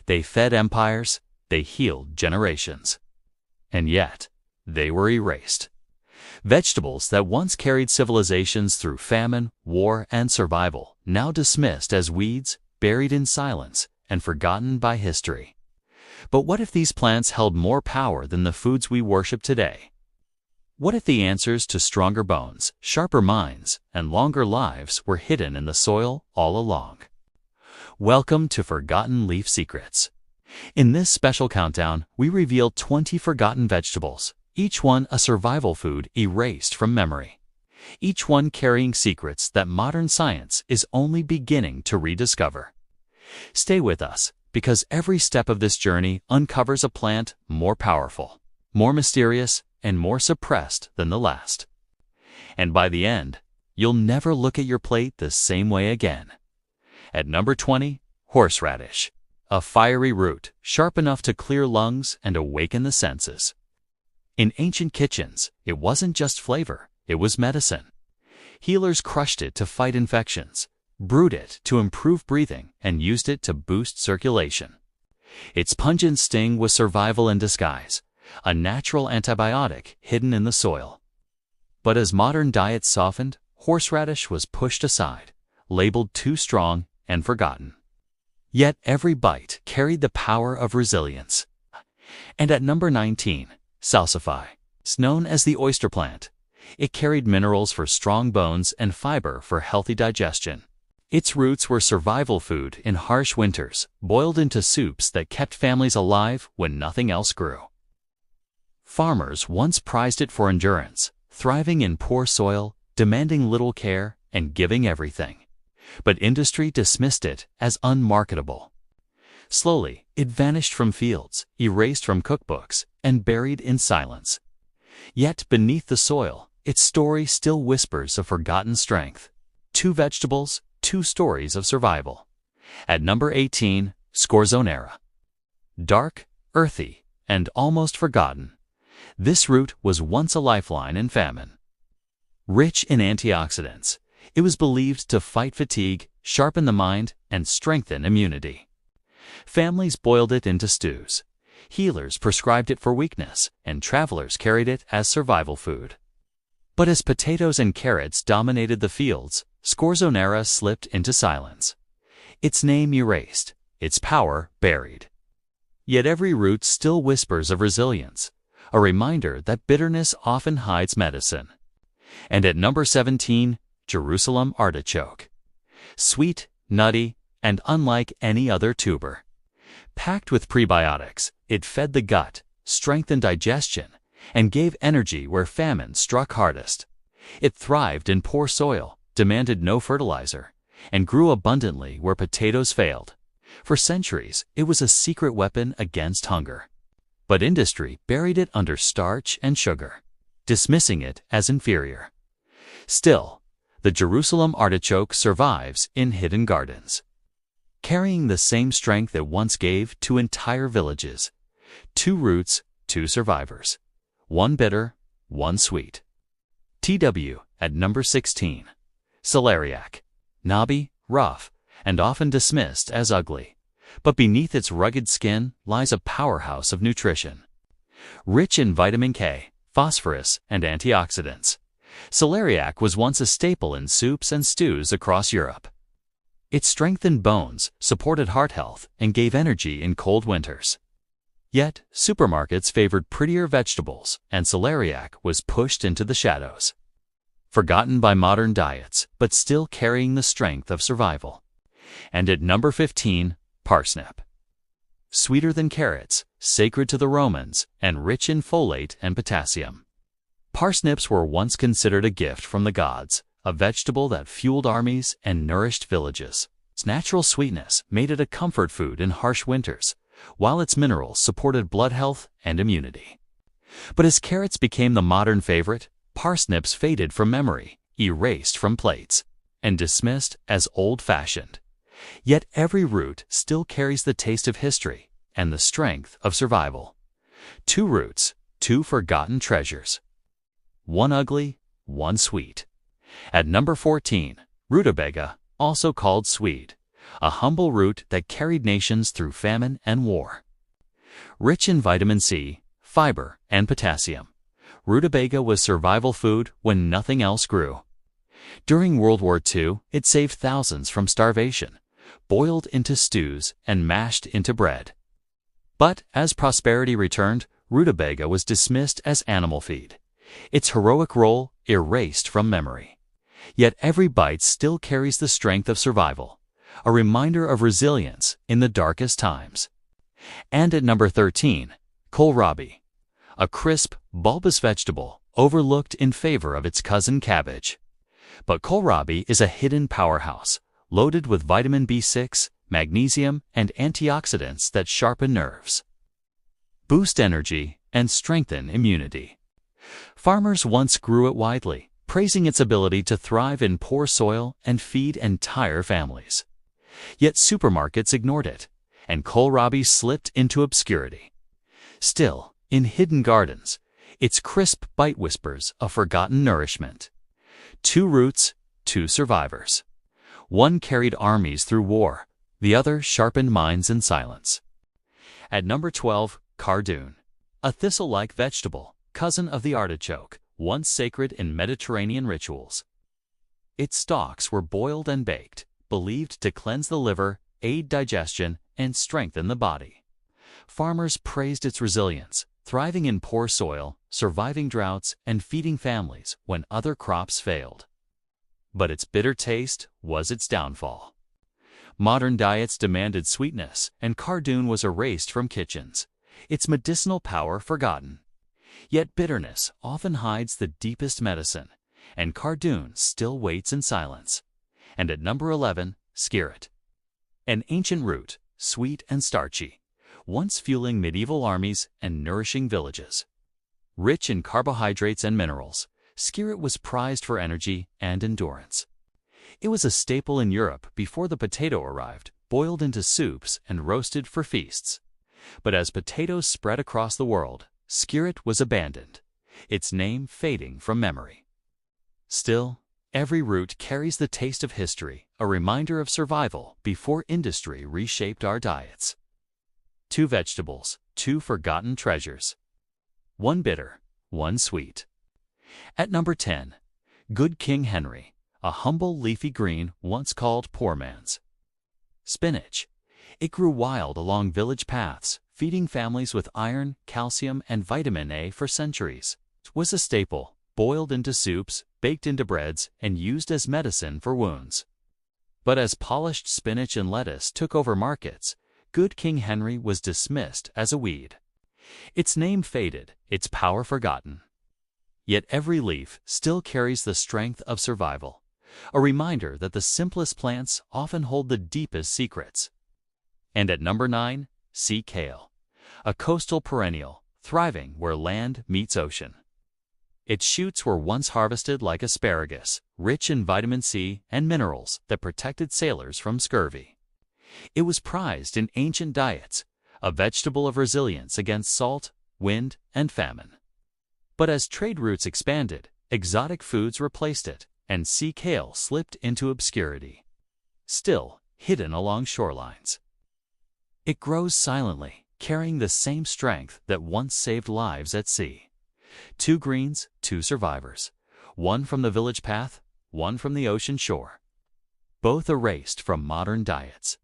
They fed empires, they healed generations. And yet, they were erased. Vegetables that once carried civilizations through famine, war, and survival, now dismissed as weeds, buried in silence, and forgotten by history. But what if these plants held more power than the foods we worship today? What if the answers to stronger bones, sharper minds, and longer lives were hidden in the soil all along? Welcome to Forgotten Leaf Secrets. In this special countdown, we reveal 20 forgotten vegetables, each one a survival food erased from memory. Each one carrying secrets that modern science is only beginning to rediscover. Stay with us, because every step of this journey uncovers a plant more powerful, more mysterious, and more suppressed than the last. And by the end, you'll never look at your plate the same way again. At number 20, horseradish, a fiery root sharp enough to clear lungs and awaken the senses. In ancient kitchens, it wasn't just flavor, it was medicine. Healers crushed it to fight infections, brewed it to improve breathing, and used it to boost circulation. Its pungent sting was survival in disguise, a natural antibiotic hidden in the soil. But as modern diets softened, horseradish was pushed aside, labeled too strong and forgotten. Yet every bite carried the power of resilience. And at number 19, salsify, known as the oyster plant. It carried minerals for strong bones and fiber for healthy digestion. Its roots were survival food in harsh winters, boiled into soups that kept families alive when nothing else grew. Farmers once prized it for endurance, thriving in poor soil, demanding little care, and giving everything. But industry dismissed it as unmarketable. Slowly, it vanished from fields, erased from cookbooks, and buried in silence. Yet beneath the soil, its story still whispers of forgotten strength. 2 vegetables, 2 stories of survival. At number 18, scorzonera. Dark, earthy, and almost forgotten, this root was once a lifeline in famine. Rich in antioxidants, it was believed to fight fatigue, sharpen the mind, and strengthen immunity. Families boiled it into stews. Healers prescribed it for weakness, and travelers carried it as survival food. But as potatoes and carrots dominated the fields, scorzonera slipped into silence. Its name erased, its power buried. Yet every root still whispers of resilience, a reminder that bitterness often hides medicine. And at number 17, Jerusalem artichoke. Sweet, nutty, and unlike any other tuber. Packed with prebiotics, it fed the gut, strengthened digestion, and gave energy where famine struck hardest. It thrived in poor soil, demanded no fertilizer, and grew abundantly where potatoes failed. For centuries, it was a secret weapon against hunger. But industry buried it under starch and sugar, dismissing it as inferior. Still, the Jerusalem artichoke survives in hidden gardens, carrying the same strength it once gave to entire villages. 2 roots, 2 survivors. 1 bitter, 1 sweet. TW at number 16. Celeriac. Knobby, rough, and often dismissed as ugly. But beneath its rugged skin lies a powerhouse of nutrition. Rich in vitamin K, phosphorus, and antioxidants, celeriac was once a staple in soups and stews across Europe. It strengthened bones, supported heart health, and gave energy in cold winters. Yet, supermarkets favored prettier vegetables, and celeriac was pushed into the shadows. Forgotten by modern diets, but still carrying the strength of survival. And at number 15, parsnip. Sweeter than carrots, sacred to the Romans, and rich in folate and potassium. Parsnips were once considered a gift from the gods, a vegetable that fueled armies and nourished villages. Its natural sweetness made it a comfort food in harsh winters, while its minerals supported blood health and immunity. But as carrots became the modern favorite, parsnips faded from memory, erased from plates, and dismissed as old-fashioned. Yet every root still carries the taste of history and the strength of survival. 2 roots, 2 forgotten treasures. 1 ugly, 1 sweet. At number 14, rutabaga, also called swede, a humble root that carried nations through famine and war. Rich in vitamin C, fiber, and potassium, rutabaga was survival food when nothing else grew. During World War II, it saved thousands from starvation, boiled into stews and mashed into bread. But as prosperity returned, rutabaga was dismissed as animal feed, its heroic role erased from memory. Yet every bite still carries the strength of survival, a reminder of resilience in the darkest times. And at number 13, kohlrabi, a crisp, bulbous vegetable overlooked in favor of its cousin cabbage. But kohlrabi is a hidden powerhouse, loaded with vitamin B6, magnesium, and antioxidants that sharpen nerves, boost energy, and strengthen immunity. Farmers once grew it widely, praising its ability to thrive in poor soil and feed entire families. Yet supermarkets ignored it, and kohlrabi slipped into obscurity. Still, in hidden gardens, its crisp bite whispers of forgotten nourishment. 2 roots, 2 survivors. One carried armies through war, the other sharpened minds in silence. At number 12, cardoon, a thistle-like vegetable, cousin of the artichoke, once sacred in Mediterranean rituals. Its stalks were boiled and baked, believed to cleanse the liver, aid digestion, and strengthen the body. Farmers praised its resilience, thriving in poor soil, surviving droughts, and feeding families when other crops failed. But its bitter taste was its downfall. Modern diets demanded sweetness, and cardoon was erased from kitchens, its medicinal power forgotten. Yet bitterness often hides the deepest medicine, and cardoon still waits in silence. And at number 11, skirret, an ancient root, sweet and starchy, once fueling medieval armies and nourishing villages. Rich in carbohydrates and minerals, skirret was prized for energy and endurance. It was a staple in Europe before the potato arrived, boiled into soups and roasted for feasts. But as potatoes spread across the world, skirret was abandoned, its name fading from memory. Still, every root carries the taste of history, a reminder of survival before industry reshaped our diets. 2 vegetables, 2 forgotten treasures. 1 bitter, 1 sweet. At number 10, good King Henry, a humble leafy green once called poor man's. Spinach. It grew wild along village paths, feeding families with iron, calcium, and vitamin A for centuries. It was a staple, boiled into soups, baked into breads, and used as medicine for wounds. But as polished spinach and lettuce took over markets, good King Henry was dismissed as a weed. Its name faded, its power forgotten. Yet every leaf still carries the strength of survival, a reminder that the simplest plants often hold the deepest secrets. And at number 9, sea kale, a coastal perennial, thriving where land meets ocean. Its shoots were once harvested like asparagus, rich in vitamin C and minerals that protected sailors from scurvy. It was prized in ancient diets, a vegetable of resilience against salt, wind, and famine. But as trade routes expanded, exotic foods replaced it, and sea kale slipped into obscurity, still hidden along shorelines. It grows silently, carrying the same strength that once saved lives at sea. 2 greens, 2 survivors, 1 from the village path, 1 from the ocean shore, both erased from modern diets.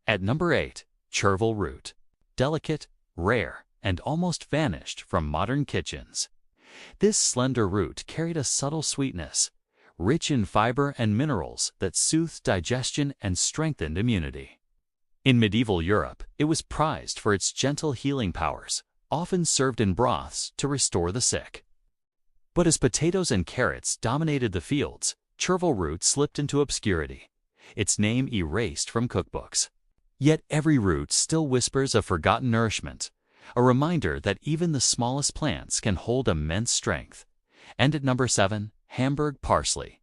At number 8, chervil root, delicate, rare, and almost vanished from modern kitchens. This slender root carried a subtle sweetness, rich in fiber and minerals that soothed digestion and strengthened immunity. In medieval Europe, it was prized for its gentle healing powers, often served in broths to restore the sick. But as potatoes and carrots dominated the fields, chervil root slipped into obscurity, its name erased from cookbooks. Yet every root still whispers of forgotten nourishment, a reminder that even the smallest plants can hold immense strength. And at number 7, Hamburg parsley,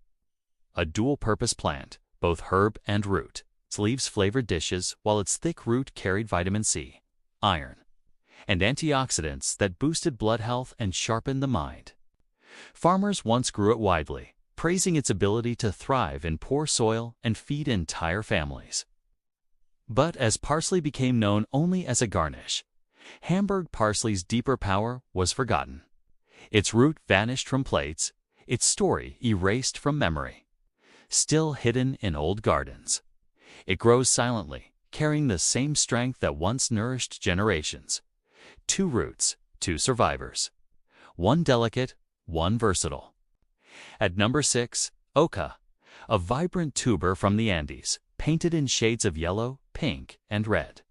a dual-purpose plant, both herb and root. Its leaves flavored dishes, while its thick root carried vitamin C, iron, and antioxidants that boosted blood health and sharpened the mind. Farmers once grew it widely, praising its ability to thrive in poor soil and feed entire families. But as parsley became known only as a garnish, Hamburg parsley's deeper power was forgotten. Its root vanished from plates, its story erased from memory. Still hidden in old gardens, it grows silently, carrying the same strength that once nourished generations. 2 roots, 2 survivors. 1 delicate, 1 versatile. At number 6, Oca, a vibrant tuber from the Andes, painted in shades of yellow, pink, and red.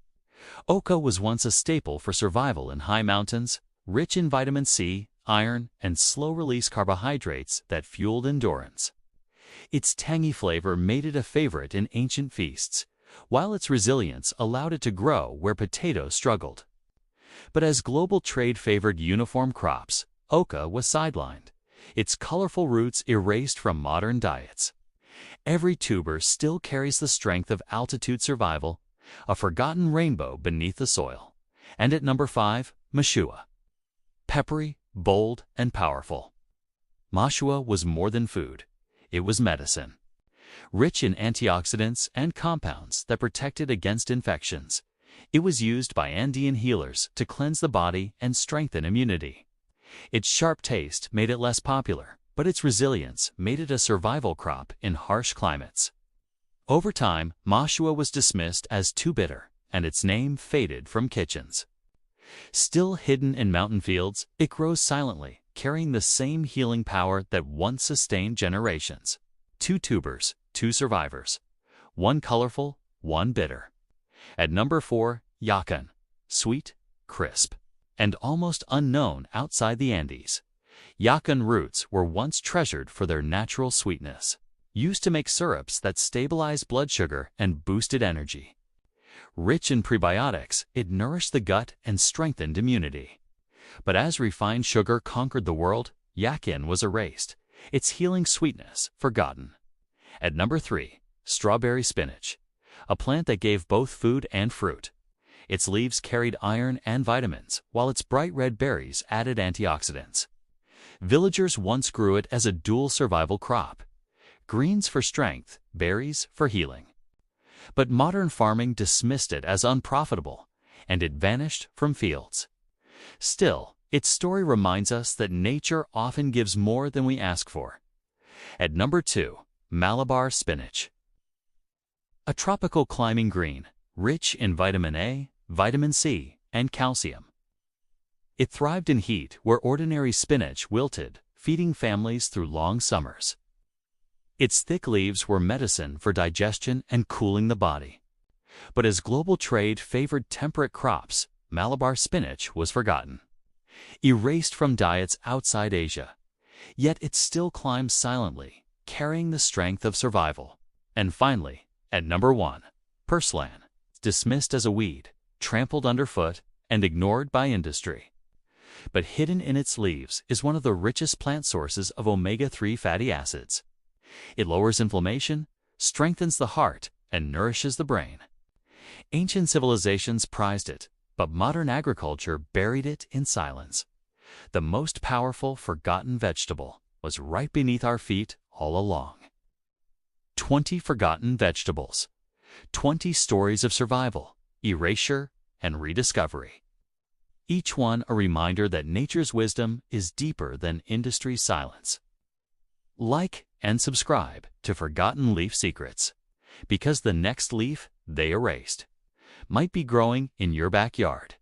Oca was once a staple for survival in high mountains, rich in vitamin C, iron, and slow-release carbohydrates that fueled endurance. Its tangy flavor made it a favorite in ancient feasts, while its resilience allowed it to grow where potatoes struggled. But as global trade favored uniform crops, Oca was sidelined, its colorful roots erased from modern diets. Every tuber still carries the strength of altitude survival, a forgotten rainbow beneath the soil. And at number 5, Mashua. Peppery, bold, and powerful. Mashua was more than food. It was medicine. Rich in antioxidants and compounds that protected against infections, it was used by Andean healers to cleanse the body and strengthen immunity. Its sharp taste made it less popular, but its resilience made it a survival crop in harsh climates. Over time, Mashua was dismissed as too bitter, and its name faded from kitchens. Still hidden in mountain fields, it grows silently, carrying the same healing power that once sustained generations. 2 tubers, 2 survivors. 1 colorful, 1 bitter. At number 4, Yakan. Sweet, crisp, and almost unknown outside the Andes. Yakan roots were once treasured for their natural sweetness, used to make syrups that stabilized blood sugar and boosted energy. Rich in prebiotics, it nourished the gut and strengthened immunity. But as refined sugar conquered the world, yakin was erased, its healing sweetness forgotten. At number 3, strawberry spinach, a plant that gave both food and fruit. Its leaves carried iron and vitamins, while its bright red berries added antioxidants. Villagers once grew it as a dual survival crop, greens for strength, berries for healing. But modern farming dismissed it as unprofitable, and it vanished from fields. Still, its story reminds us that nature often gives more than we ask for. At number 2, Malabar spinach. A tropical climbing green, rich in vitamin A, vitamin C, and calcium. It thrived in heat where ordinary spinach wilted, feeding families through long summers. Its thick leaves were medicine for digestion and cooling the body. But as global trade favored temperate crops, Malabar spinach was forgotten, erased from diets outside Asia. Yet it still climbs silently, carrying the strength of survival. And finally, at number 1, Purslane, dismissed as a weed, trampled underfoot, and ignored by industry. But hidden in its leaves is one of the richest plant sources of omega-3 fatty acids. It lowers inflammation, strengthens the heart, and nourishes the brain. Ancient civilizations prized it, but modern agriculture buried it in silence. The most powerful forgotten vegetable was right beneath our feet all along. 20 forgotten vegetables. 20 stories of survival, erasure, and rediscovery. Each one a reminder that nature's wisdom is deeper than industry's silence. Like and subscribe to Forgotten Leaf Secrets, because the next leaf they erased might be growing in your backyard.